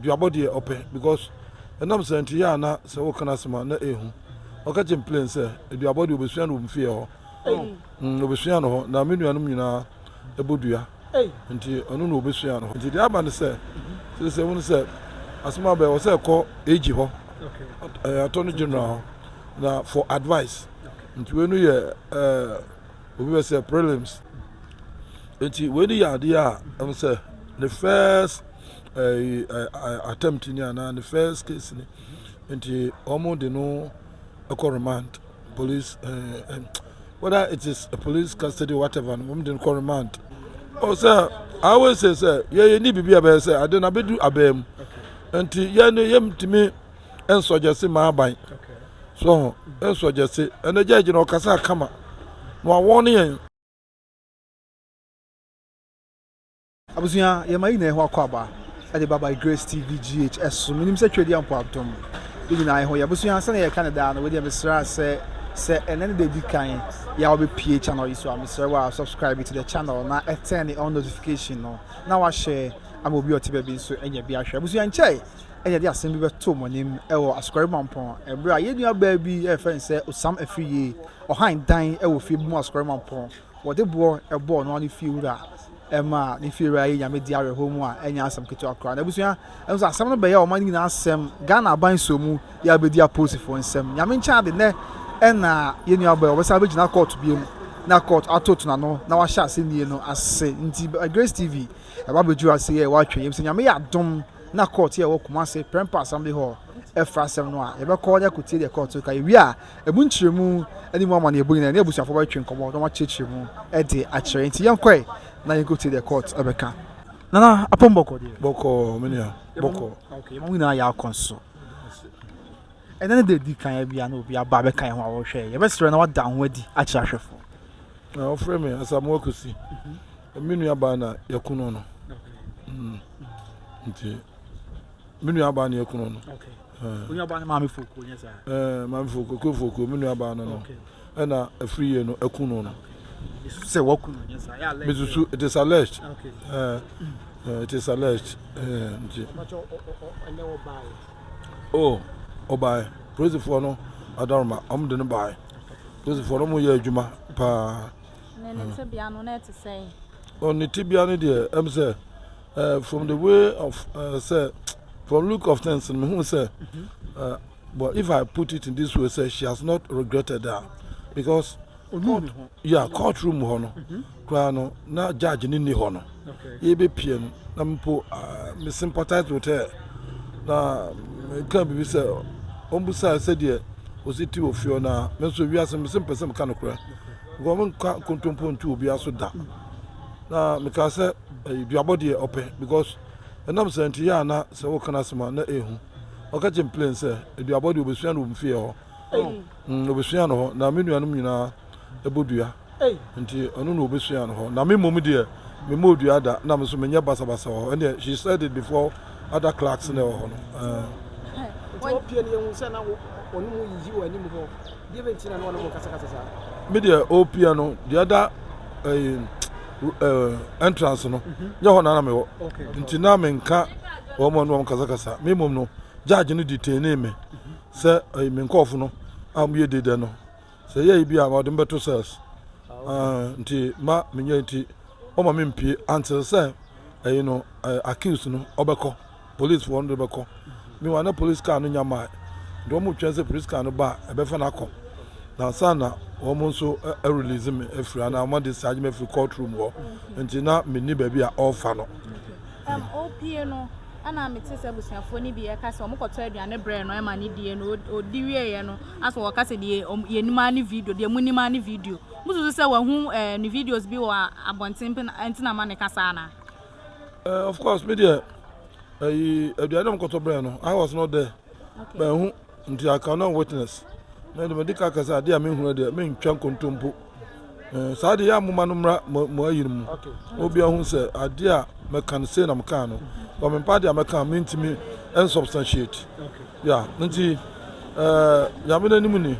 Your body open because and I'm saying to Yana, so can I smile? No, or catch him plain, sir. Your body will be sworn with fear. No, be sworn. Now, me, you know, a budia. Until I don't know, be sworn. Until the Abban said, so they won't say, as my bear was called AG, Attorney General, now for advice. Until when we were say prelims. Until when the idea, I'm say the first. Attempt in the first case into almost no remand police whether it is a police custody or whatever didn't call remand. Oh sir, I always say sir, you need to be a say I don't do a bem until you to me and so just my bank. So and so just say and the judge in Casa come no warning. Abusuya yema ine ho akwaba ade baba Grace TV ghts so minim se twedi ampo atom bi na ho yabusuya se na ye Canada na we dey mesra se enen dey kan ya obi PH channel iso amesra wa subscribe to the channel na turn on notification no na wa share am obi otibe bi so enya bi ahwe abusuya nchai enya dey asem bi beto monim e wo askwari mampon ebra ye nua ba bi e fen se osam afriye ohan dan e wo fi mu askwari mampon wo de bo e bo no ani fi wura Emma, if you are a media home, and you some kitchen crowd. I was a summer by your money in Assam, Ghana buying so move, you be dear posted for some. Yamin child in there, and you know, but was original court to be now court. I told to know, now I shall see you know, as say, in Grace TV, about you, I say, watching him saying, I may have done now court here, walk, man say, Prempa Assembly Hall, F7 Noir, ever call your could take the court to we are a bunch of moon, any more money, bring an able to avoid train come out, don't watch it, Eddie, actually, young quay. Now you go to the court, Abeka. Nana, upon Boko, Boko, Minia, Boko. Okay, we know your console. And then the decay be an obia Babeka and our share. You best run out down with the Achashafo. Now, frame me as I'm working. A Minia Bana, Yakunono. Minia Bana, Yakunono. Okay. We are Bana Mammy Fuku, yes, sir. Mammy Fuku, Kufu, Minia Bana, and a free and a Kunono. Say what yes, it is alleged. Okay. It is alleged. Oh, buy. Praise for no. I don't know. I'm going to buy. Praise for no more Juma. Pa. Only Tibiani dear. I'm say. From the way of say, from look of things, and who say, but if I put it in this way, say she has not regretted that because. Yeah, courtroom hono. Crano, na judge ni hono. Ye be piano. Nampo, me sympathize with her. Na, can't be said. Ombusa said, yeah, was it two of you now? Meso, we are some simple some kind of cry. Government can't contemplate to be also done. Now, because your body open because and I'm saying to Yana, so what can I say? Na ehu. O catch him plain say, your body will be sworn with fear. No, be sworn. Na, me no Ebudia. Until I don't know Bishan. Now, me Momidia, me moved the other, Namusumania Basabasa, and she said it before other clerks in the honor. Media O piano, the other entrance, no, Yohaname, until now, men can't woman Kazakasa, me no, judge any detain me, sir, I mean, coffin, I'm ye did no. Say ye be about them better cells. Nti ma minyanti o ma mempi until say you know accused no obeko police for under beko me wana police car no nyama do mo twense police car no ba e be fa na kom na sana o mo so release me afri na ma discharge me free courtroom wo nti na me ni ba bi a offer no OP no ana mete se busuafo ni bi e ka se omokoto aduane bre no e ma ni die no odiwie ye no aso wo ka se die yenima ni video die munima ni video musu se wa hu ni videos bi wa abonten entina ma ne kasa na of course media aduane omokoto bre no I was not there but hu nti I cannot witness na the medical kasa dia me hu de me ntwa kontompo sa de ya muma no mra mo ayiru mu obi hu se ade a me can say na me can no but me party me can mean to me and substantiate yeah nti yamina nimu ni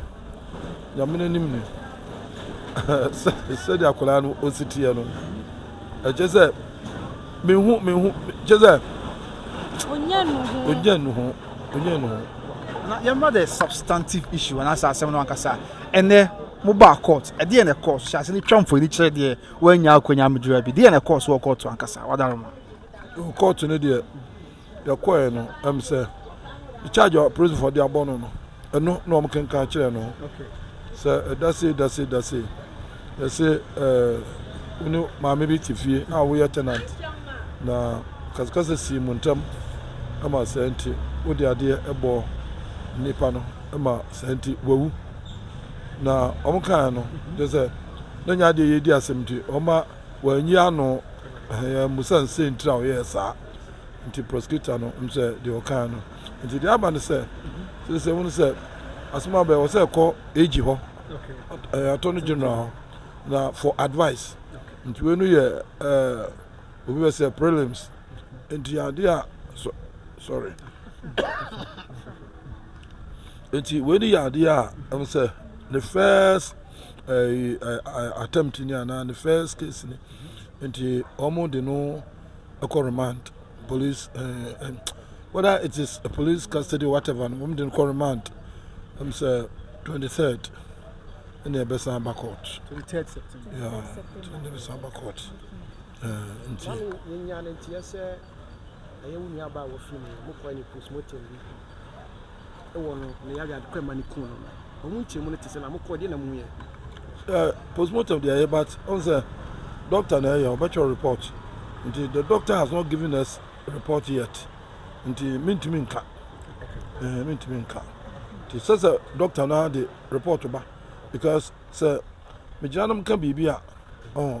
said akola no ositie no je say me hu je say onye no ho na yamba the substantive issue and asa asem no ankasa ene mobile court e dey na court shase ni twamfo ni kire dey wanya akonya medura bi dey na court wo court ankasa wadaroma court no dey ya koe no am say the charge of prison for the abono no eno no am kan ka kire no okay so that's it they say unu maame bi tifie a wo tenant na kaskasa si muntam ama senti wo de ade ebo nipa no ama senti wawu na omkan no de say na nya de yedi asemti oma wanyi ano musan senti ra ye sa nti prosecutor no mse de okan no nti de aba no say wonu say asuma be wo say ko eji ho attorney general na for advice nti we no ye obi we say prelims nti ade sorry nti we no ye ade am say the first attempt ni ana the first case ni nti omo de no a remand police whether it is a police custody whatever no omo de no remand am say 23rd in the Besamba court. 23rd September. Yeah, in the Besamba court. Nti nyanya nti yese aye wuni aba wo fi mu mo kwa ni postmortem bi e wo no ne ya ga kwa mani kun no omu nti mu ne tese na mo kwa de na mu ye postmortem there but on the doctor na your bachelor report nti the doctor has not given us a report yet nti mintimi nka nti says the doctor na the report ba because say me janam kan bibia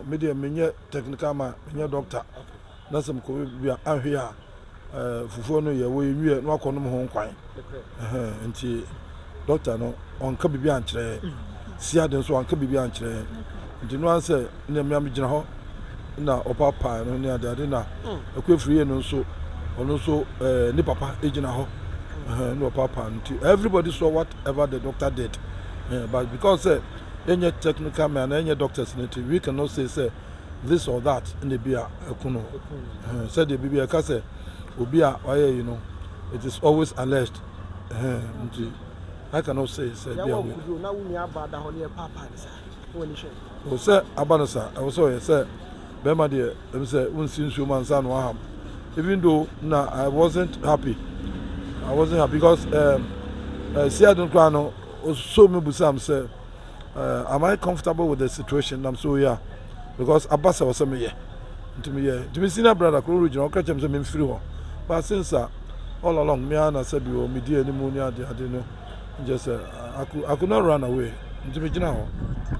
me dey menye technical man menye doctor na some ko bibia ahwe a fufuo no ye wo ewie no akonom ho nkwan nti doctor no on ka bibia ankyere sia den so on ka bibia ankyere nti no answer na me am gina ho na opapa no ne ade na akwefriye no so ono so ni papa ejina ho no papa nti everybody saw whatever the doctor did. But because any technical man, any doctors, we cannot say this or that in the beer. Said the baby, you know, it is always alleged. I cannot say. Say Abanasa, I was sorry, sir. Bema dear, let me say, even though I wasn't happy because C0urt&V0w so me busam say am I comfortable with the situation? I'm so yeah because Abasa was me yeah to me senior brother ko region catch him say me free ho but since all along me and said you me dey pneumonia dey no just I could not run away to me gina ho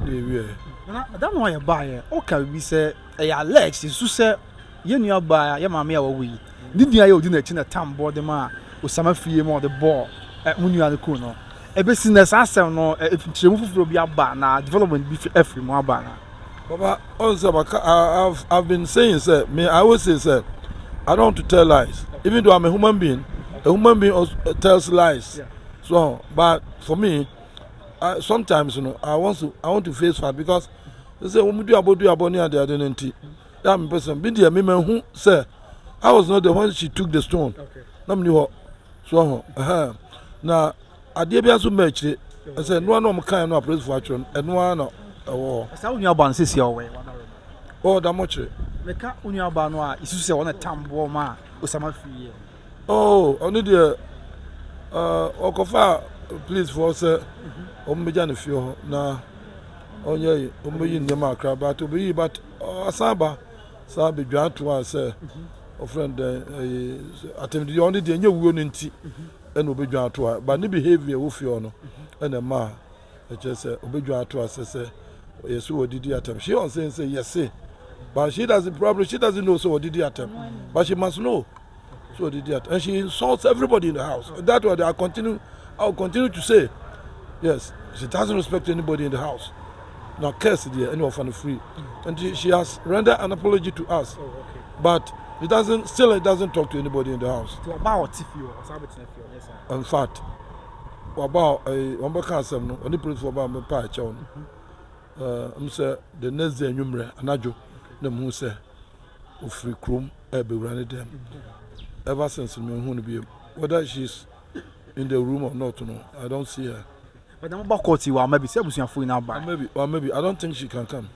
we na that no why buy o can we say Alex so say ye nua buy ye maame a wo yi di nua ye odi na chi na tambo de ma osama fie mo the ball mu nua ne ko no a business asem no tremu fufuro bi aba na development bi every mo aba na Baba also I've been saying sir me I always say sir I don't want to tell lies even though I'm a human being also tells lies so but for me sometimes you know I want to face fact because they say when we do about near the identity that person be there me who sir I was not the one she took the stone nam ni ho so now ade bia so match I said no one kind no praise for action and no one oh sa unya ba nse sia we oh da much me ka unya ba no a isu se wona tambo ma osama fie oh only the okofa please for say ombeja ne fie ho na onye ombeyi ndema akra but obeyi but asaba sa bedwa to a say o friend attempt the only the nye wuo no nti and obedwa to but the behavior wo fie no and ma just say obedwa to say yes what did you attempt she on saying say yes but she doesn't know so what did you attempt but she must know so did you and she insults everybody in the house that what I'll continue to say yes she doesn't respect anybody in the house now curse there anyone from the free and she has rendered an apology to us but It doesn't talk to anybody in the house. In fact, about one back some only police for about my patch on. Say the next day number anajo the who say of free chrome be running them. Ever since me who be whether she's in the room or not, no, I don't see her. But I'm about court you maybe say busuan for now ba. Maybe I don't think she can come.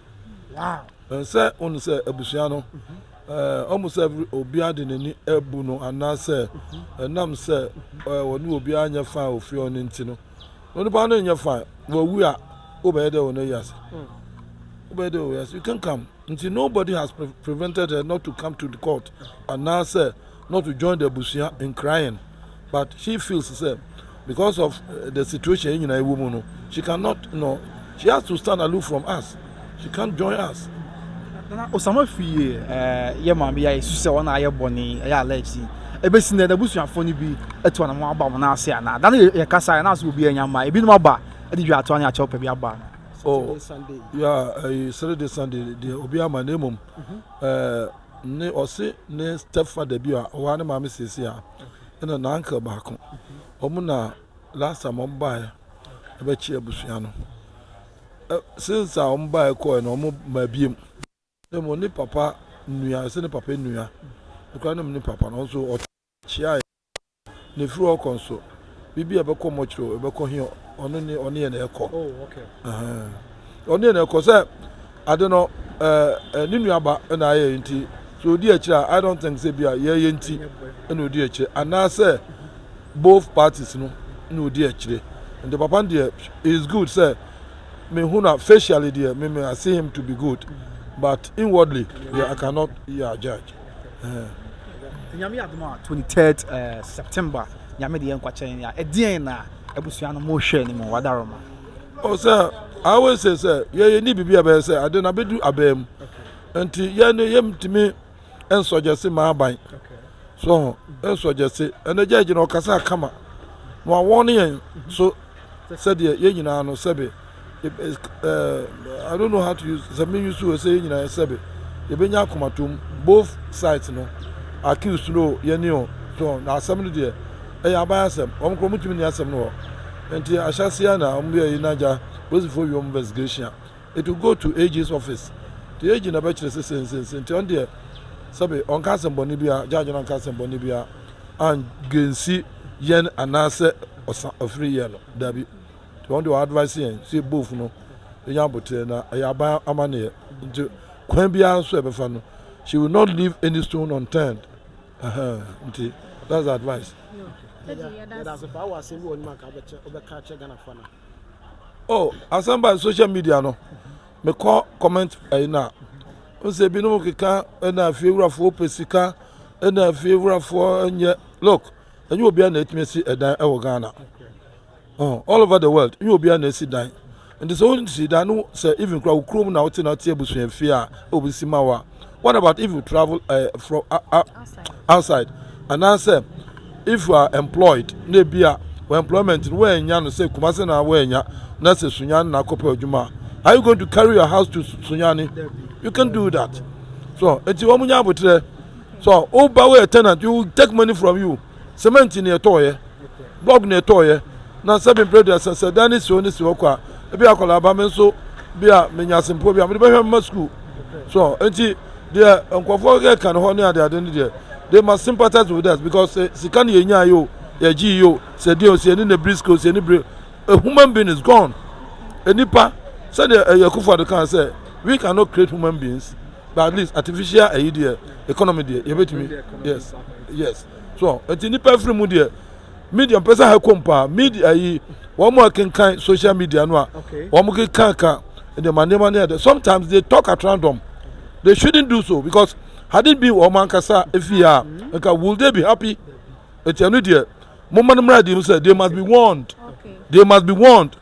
Wow. Say on say abusuano almost every obiade nani ebu no anase nam say wonu obiade nya fa ofri on nti no. Wonu ba no nya fa wo wu a obeyede wonu yes. Obeyede yes, you can come. Until nobody has prevented her not to come to the court and now say not to join the busia in crying. But she feels say because of the situation in a woman, she cannot, she has to stand aloof from us. She can't join us. Osama fie ye mama ya isu se wona aye boni ya allergy ebe sin da busuafo ni bi eto na mo aba mo na ase ana da na ye kasa na so obi anyama ebi no aba e di dwa to anya cha opa bi aba. Oh, yeah, Saturday Sunday the obi ama na emom ne ose ne stepfather bi a wa na mama sesi a na na uncle baako omo na last time on buy ebe chi abusua no since on buy ko na omo ma biem emo ni papa nua se ni papa nua because na ni papa no so chia ne fru okonso bibi ebe ko mochro ebe ko hi ono ne na ekọ. Oh, okay. Ono na ekọ say I don't know ni nua ba na aye nti so di akira I don't think say bia ye nti na odi akira and say both parties no odi akire and the papa there is good say me huna facially there me I see him to be good but inwardly I cannot judge. Nyame adoma 23rd September nyame de yankwa chen ya edien na ebusua no mo hwe ni mo wadaroma. Oh sir, I always say ye ni bibia be say ade na bedu abam nti ye no yem timi ensojese ma aban so ensojese ene judge no kasa kama no warn yen so said ye nyina no sebe I don't know how to use some use to say nyina sebe ye benya komatum both sides no accused no ye ni o so na asem de e ya ba asem o mkro mutumi ni asem no nti Ashanti na o mbe inaja was for your investigation it will go to AG's office the AG na ba kire sense nti on there sabe on kasem boni bia judge on kasem boni bia and gensi yen anase free yen dabi to on the advice yen see both no enya botre na ya ba amane nti kwan bia so e be fa no she will not leave any stone unturned. Nti that's the advice. That's if I was saying one mark over catch Ghana fana. Oh, asem by social media no. Me call comment na. O se bi no keka na fiewrafo pesika na fiewrafo enye look, enye obi na etmesi edan e wo Ghana. Oh, all over the world, you obi na esi dan. And this only see that no say even crowd chrome na ote na tie busu afia obi simawa. What about if you travel from outside? And I say, if you are employed, nebia, employment where no say kumase na wenya, na say Sunyani na kope ojuma. Are you going to carry your house to Sunyani? You can do that. So, enti omunya botre. So, oba we tenant, you will take money from you. Cement in your toy, block in your toy. Na seven brothers say Dani so ni so kwa. Ebi akola ba men so bia menya simpo bia me be hwe school. So, enti there nkofo get kan ho ne ade there they must sympathize with us because sikan ye nya yo ye gi yo se dey o se ni na briscoe se ni a human being is gone enipa say the yakufo the can say we cannot create human beings but at least artificial idea economy there you betimi yes so enti nipa free mu there media person ha kompa media yi wo mo kan social media no a wo mo kan the money there sometimes they talk at random. They shouldn't do so because had it been Omankasa if we are, would they be happy? It's a new dear. Moment said they must be warned. Okay. They must be warned.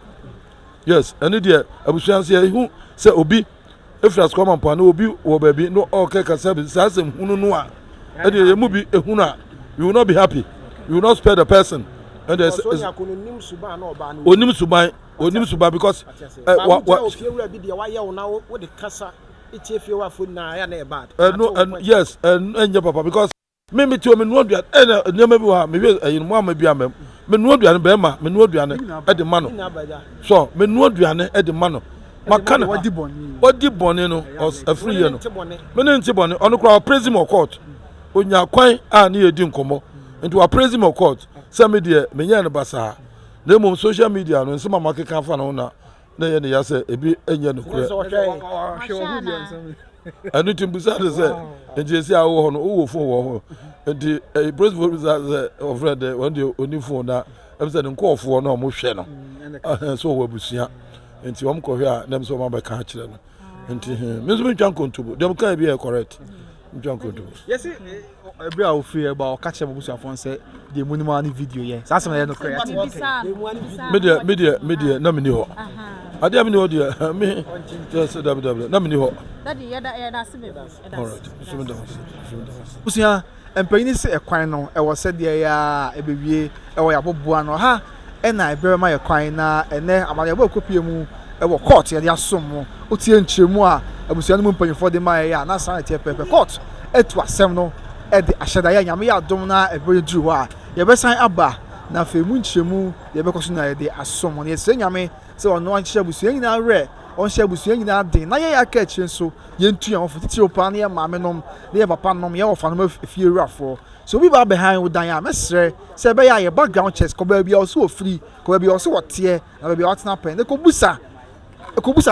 Yes, and dear, I was saying who say Obi if that's come upon Obi or baby no okay service says him who know and you will be a huna. You will not be happy. You will not spare the person. And there's Onim Subai because It's if you are food now, and bad. No, and yes, and your papa because me too me no dua and near me wa me in one maybe am me no dua be ma me no dua e de ma no so me no dua e de ma no maka na odi boni no afri ye no me no nti boni ono kra praise me court onya kwan a na ye di nkomo nti wa praise me court say me de me nya no basa na mom social media no nse mama keka fa no na ye ne ya say ebi enya no kura anu timbusa de say njesi a wo ho no wo fo wo ho nti praise for say of friend one dey oni phone na em say nko ofo no mo hwe no so wo abusua nti wom ko hwe a nem so ma be ka kire no nti me so me twan kontubo dem kan bi e correct twan kontubo yes every a free about catch them busu afon say the minimum video ye say asem na no correct media na me ni ho ade am ni ho de me just www na me ni ho daddy ya da se be all right so me da busu empanyin se ekwan no e wo se de ya ebewie e wo ya boboa no ha e na ebere ma ekwan na ene amane bo kopie mu e wo court ya de asom mo otie nkyeremu a abusu no mu mpanyifo de ma ya na san tie pepe court etu asem no e de ahyeda ya nyame ya dom na ebere duru a ye be san aba na femu nkyeremu ye be koso na ye de asom no ye se nyame se ono anhye abusu nyina re on hye abusu nyina den na ye ya ka akire so ye ntu ya ofo titi opa na ye maame nom na ye papa nom ye ofa no afie ruafo so we ba behind wo dan ya mesre se be ya ye background checks ko ba bia so free ko ba bia so wote na ba bia watena pen ne ko busa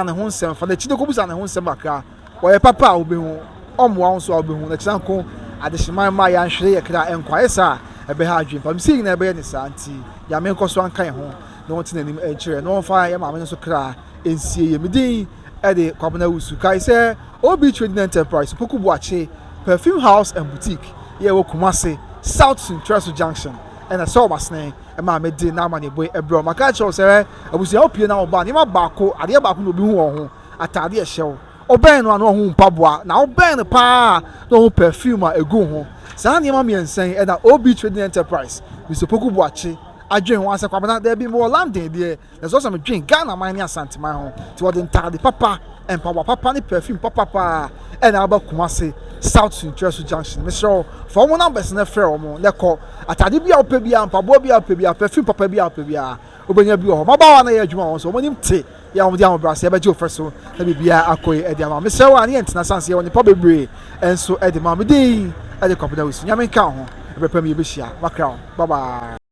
ne ho nsem fa na chi ne ko busa ne ho nsem aka wo ye papa obehu omwa won so obehu na chisan ko adehyeman ma ya nhwere ye kra enkwae sa ebe ha adwen pam sing na ebe ye ne sa anti ya me nkoso ankan ho na won tina nim enkyere na won fa ya maame so kra ensie ye medin e de kwabona wusu kai se obi trading enterprise poku buache perfume house and boutique ye wo Kumasi South St0ned junction and a so basne e ma me di na ma ne boy ebro maka cho se abusia opie na oba ni ma baako ade baako no obi hu ho atade e hyew oben no ano ho mpaboa na oben pa no ho perfume a egu ho sa ne ma me ensen e da obi trading enterprise bi so poku buache adwen ho asa kwabana there be more landing there there's also me drink Ghana man ni Asanteman ho ti wo de ntade papa empower papa ni perfume papa and aba Kumasi South St0ned junction Myster for one numbers na frɛ omo le kɔ atade bia opɛ bia mpabo bia opɛ bia perfume papa bia opɛ bia obenya bi ho mabawa na yɛ adwuma won so omonim te ya omo dia omo brase ebe je ofreso na bibia akoi e dia ma Myster wa na yɛntena sanse yɛ woni pa bebre enso e de ma me din e de kɔpeda wusu nyame nka ho ebe pam yɛ behia makra bye bye.